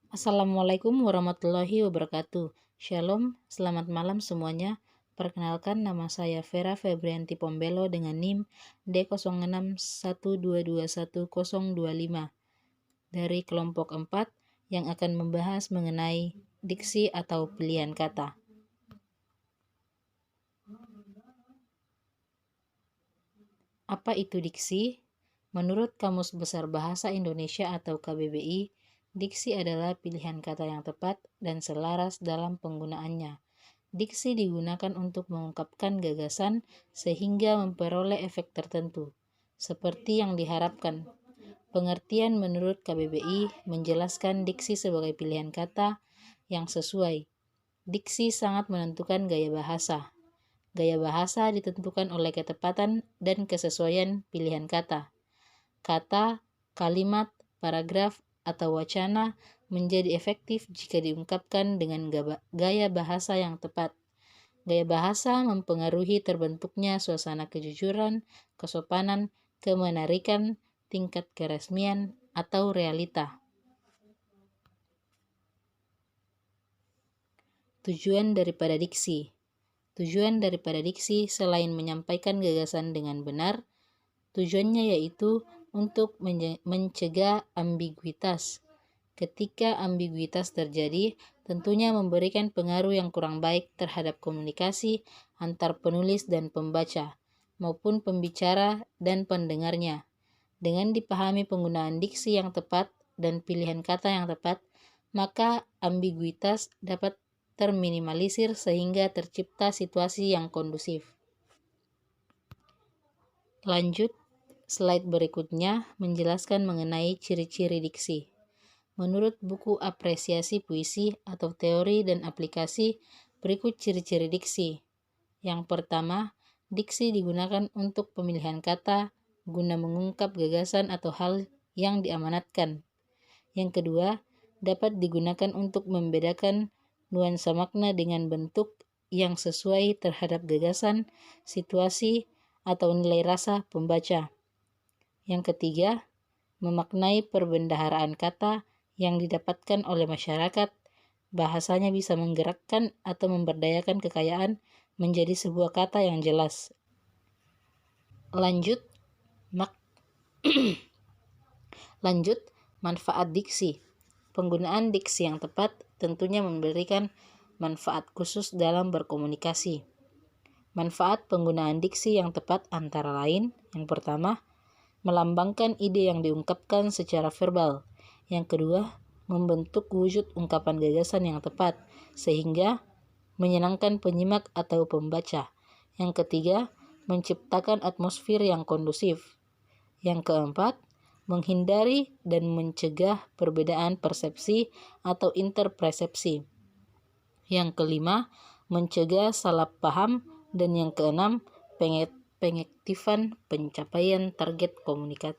Assalamualaikum warahmatullahi wabarakatuh. Shalom, selamat malam semuanya. Perkenalkan, nama saya Vera Febrianti Pombelo dengan NIM D0612211025 dari kelompok 4 yang akan membahas mengenai diksi atau pilihan kata. Apa itu diksi? Menurut Kamus Besar Bahasa Indonesia atau KBBI, diksi adalah pilihan kata yang tepat dan selaras dalam penggunaannya. Diksi digunakan untuk mengungkapkan gagasan sehingga memperoleh efek tertentu, seperti yang diharapkan. Pengertian menurut KBBI menjelaskan diksi sebagai pilihan kata yang sesuai. Diksi sangat menentukan gaya bahasa. Gaya bahasa ditentukan oleh ketepatan dan kesesuaian pilihan kata. Kata, kalimat, paragraf, atau wacana menjadi efektif jika diungkapkan dengan gaya bahasa yang tepat. Gaya bahasa mempengaruhi terbentuknya suasana kejujuran, kesopanan, kemenarikan, tingkat keresmian, atau realita. Tujuan daripada diksi. Tujuan daripada diksi selain menyampaikan gagasan dengan benar, tujuannya yaitu untuk mencegah ambiguitas. Ketika ambiguitas terjadi, tentunya memberikan pengaruh yang kurang baik terhadap komunikasi antar penulis dan pembaca, maupun pembicara dan pendengarnya. Dengan dipahami penggunaan diksi yang tepat dan pilihan kata yang tepat, maka ambiguitas dapat terminimalisir sehingga tercipta situasi yang kondusif. Lanjut, slide berikutnya menjelaskan mengenai ciri-ciri diksi. Menurut buku Apresiasi Puisi atau Teori dan Aplikasi, berikut ciri-ciri diksi. Yang pertama, diksi digunakan untuk pemilihan kata guna mengungkap gagasan atau hal yang diamanatkan. Yang kedua, dapat digunakan untuk membedakan nuansa makna dengan bentuk yang sesuai terhadap gagasan, situasi, atau nilai rasa pembaca. Yang ketiga, memaknai perbendaharaan kata yang didapatkan oleh masyarakat. Bahasanya bisa menggerakkan atau memberdayakan kekayaan menjadi sebuah kata yang jelas. Lanjut, manfaat diksi. Penggunaan diksi yang tepat tentunya memberikan manfaat khusus dalam berkomunikasi. Manfaat penggunaan diksi yang tepat antara lain, yang pertama, melambangkan ide yang diungkapkan secara verbal. Yang kedua, membentuk wujud ungkapan gagasan yang tepat, sehingga menyenangkan penyimak atau pembaca. Yang ketiga, menciptakan atmosfer yang kondusif. Yang keempat, menghindari dan mencegah perbedaan persepsi atau interpersepsi. Yang kelima, mencegah salah paham. Dan yang keenam, pengefektifan pencapaian target komunikas.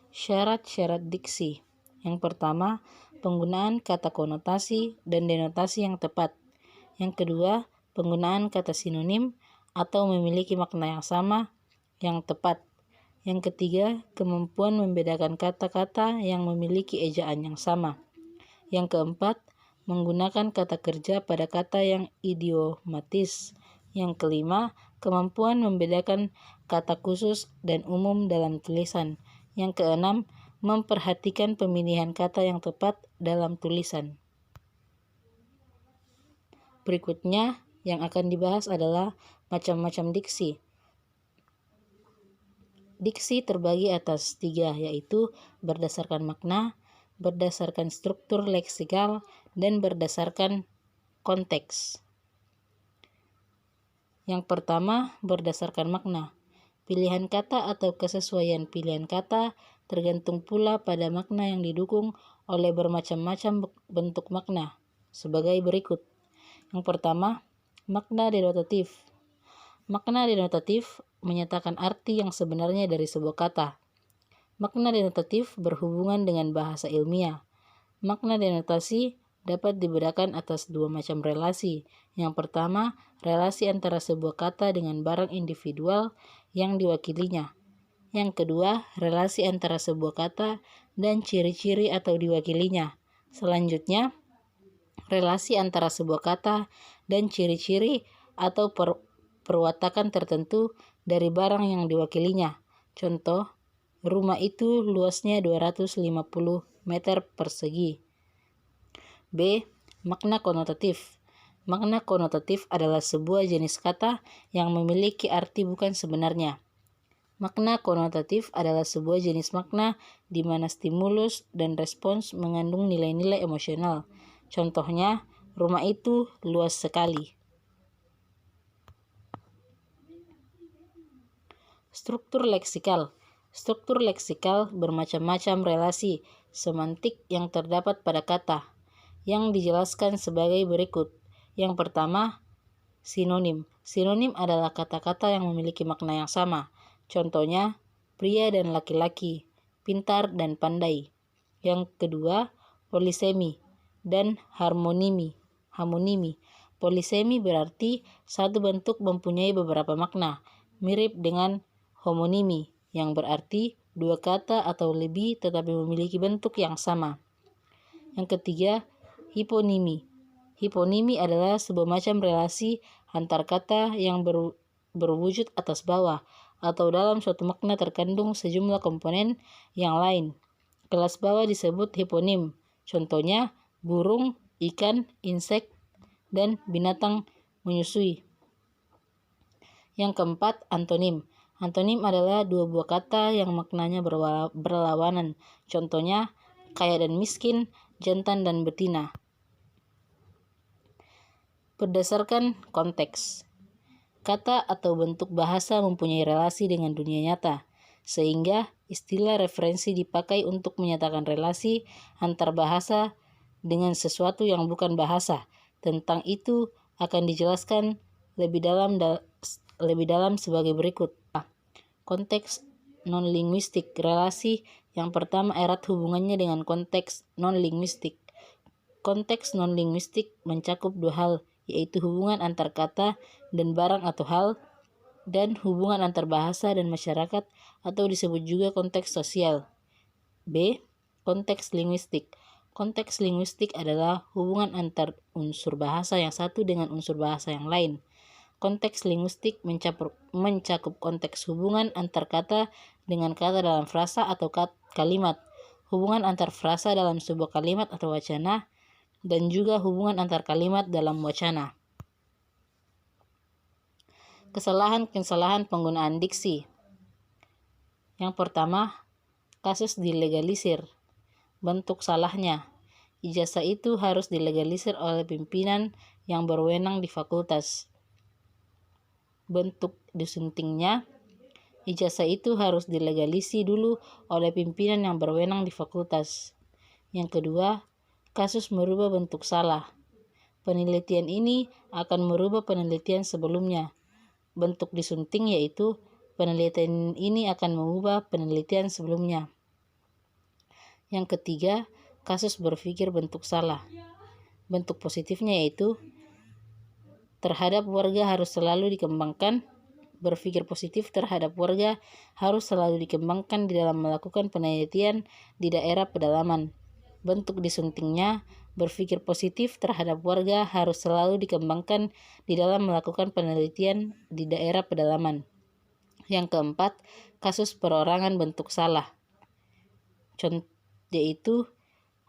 Syarat-syarat diksi. Yang pertama, penggunaan kata konotasi dan denotasi yang tepat. Yang kedua, penggunaan kata sinonim atau memiliki makna yang sama yang tepat. Yang ketiga, kemampuan membedakan kata-kata yang memiliki ejaan yang sama. Yang keempat, menggunakan kata kerja pada kata yang idiomatis. Yang kelima, kemampuan membedakan kata khusus dan umum dalam tulisan. Yang keenam, memperhatikan pemilihan kata yang tepat dalam tulisan. Berikutnya yang akan dibahas adalah macam-macam diksi. Diksi terbagi atas 3, yaitu berdasarkan makna, berdasarkan struktur leksikal, dan berdasarkan konteks. Yang pertama, berdasarkan makna. Pilihan kata atau kesesuaian pilihan kata tergantung pula pada makna yang didukung oleh bermacam-macam bentuk makna, sebagai berikut. Yang pertama, makna denotatif. Makna denotatif menyatakan arti yang sebenarnya dari sebuah kata. Makna denotatif berhubungan dengan bahasa ilmiah. Makna denotasi dapat dibedakan atas dua macam relasi. Yang pertama, relasi antara sebuah kata dengan barang individual yang diwakilinya. Yang kedua, relasi antara sebuah kata dan ciri-ciri atau diwakilinya. Selanjutnya, relasi antara sebuah kata dan ciri-ciri atau perwatakan tertentu dari barang yang diwakilinya. Contoh, rumah itu luasnya 250 meter persegi. B. Makna konotatif. Makna konotatif adalah sebuah jenis kata yang memiliki arti bukan sebenarnya. Makna konotatif adalah sebuah jenis makna di mana stimulus dan respons mengandung nilai-nilai emosional. Contohnya, rumah itu luas sekali. Struktur leksikal. Struktur leksikal bermacam-macam relasi semantik yang terdapat pada kata, yang dijelaskan sebagai berikut. Yang pertama, sinonim. Sinonim adalah kata-kata yang memiliki makna yang sama. Contohnya, pria dan laki-laki, pintar dan pandai. Yang kedua, polisemi dan harmonimi. Polisemi berarti satu bentuk mempunyai beberapa makna, mirip dengan homonimi, yang berarti dua kata atau lebih tetapi memiliki bentuk yang sama. Yang ketiga, hiponimi. Hiponimi adalah sebuah macam relasi antar kata yang berwujud atas bawah atau dalam suatu makna terkandung sejumlah komponen yang lain. Kelas bawah disebut hiponim. Contohnya, burung, ikan, insek, dan binatang menyusui. Yang keempat, antonim. Antonim adalah dua buah kata yang maknanya berlawanan. Contohnya, kaya dan miskin, jantan dan betina. Berdasarkan konteks, kata atau bentuk bahasa mempunyai relasi dengan dunia nyata, sehingga istilah referensi dipakai untuk menyatakan relasi antar bahasa dengan sesuatu yang bukan bahasa. Tentang itu akan dijelaskan lebih dalam sebagai berikut. Konteks non-linguistik. Relasi yang pertama erat hubungannya dengan konteks non-linguistik. Konteks non-linguistik mencakup dua hal, yaitu hubungan antar kata dan barang atau hal, dan hubungan antar bahasa dan masyarakat atau disebut juga konteks sosial. B. Konteks linguistik. Konteks linguistik adalah hubungan antar unsur bahasa yang satu dengan unsur bahasa yang lain. Konteks linguistik mencakup konteks hubungan antar kata dengan kata dalam frasa atau kalimat, hubungan antar frasa dalam sebuah kalimat atau wacana, dan juga hubungan antar kalimat dalam wacana. Kesalahan-kesalahan penggunaan diksi. Yang pertama, kasus dilegalisir. Bentuk salahnya, ijazah itu harus dilegalisir oleh pimpinan yang berwenang di fakultas. Bentuk disuntingnya, ijazah itu harus dilegalisi dulu oleh pimpinan yang berwenang di fakultas. Yang kedua, kasus merubah bentuk salah. Penelitian ini akan merubah penelitian sebelumnya. Bentuk disunting yaitu penelitian ini akan mengubah penelitian sebelumnya. Yang ketiga, kasus berpikir bentuk salah. Bentuk positifnya yaitu terhadap warga harus selalu dikembangkan. Berpikir positif terhadap warga harus selalu dikembangkan di dalam melakukan penelitian di daerah pedalaman. Bentuk disuntingnya, berpikir positif terhadap warga harus selalu dikembangkan di dalam melakukan penelitian di daerah pedalaman. Yang keempat, kasus perorangan bentuk salah. Contoh yaitu,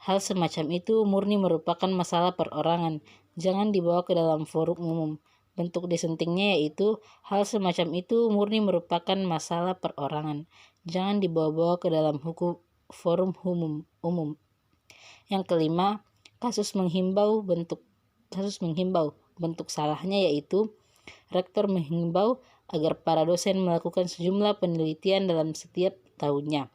hal semacam itu murni merupakan masalah perorangan, jangan dibawa ke dalam forum umum. Bentuk disuntingnya yaitu, hal semacam itu murni merupakan masalah perorangan, jangan dibawa-bawa ke dalam forum umum. Yang kelima, kasus menghimbau. Bentuk salahnya yaitu, rektor menghimbau agar para dosen melakukan sejumlah penelitian dalam setiap tahunnya.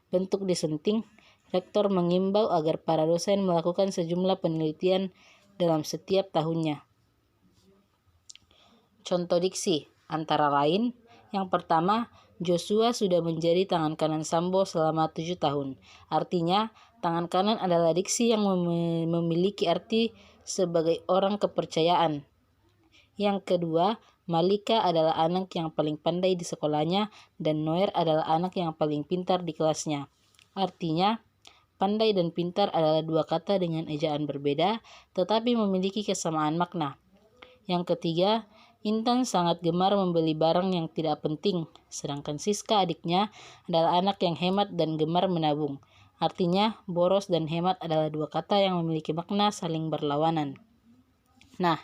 Bentuk disunting, rektor mengimbau agar para dosen melakukan sejumlah penelitian dalam setiap tahunnya. Contoh diksi, antara lain, yang pertama, Joshua sudah menjadi tangan kanan Sambo selama 7 tahun. Artinya, tangan kanan adalah diksi yang memiliki arti sebagai orang kepercayaan. Yang kedua, Malika adalah anak yang paling pandai di sekolahnya dan Noer adalah anak yang paling pintar di kelasnya. Artinya, pandai dan pintar adalah dua kata dengan ejaan berbeda, tetapi memiliki kesamaan makna. Yang ketiga, Intan sangat gemar membeli barang yang tidak penting, sedangkan Siska adiknya adalah anak yang hemat dan gemar menabung. Artinya, boros dan hemat adalah dua kata yang memiliki makna saling berlawanan. Nah,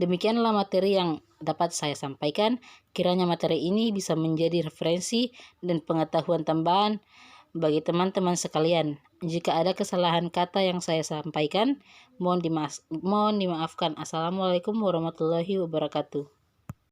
demikianlah materi yang dapat saya sampaikan. Kiranya materi ini bisa menjadi referensi dan pengetahuan tambahan bagi teman-teman sekalian. Jika ada kesalahan kata yang saya sampaikan, mohon dimaafkan. Assalamualaikum warahmatullahi wabarakatuh.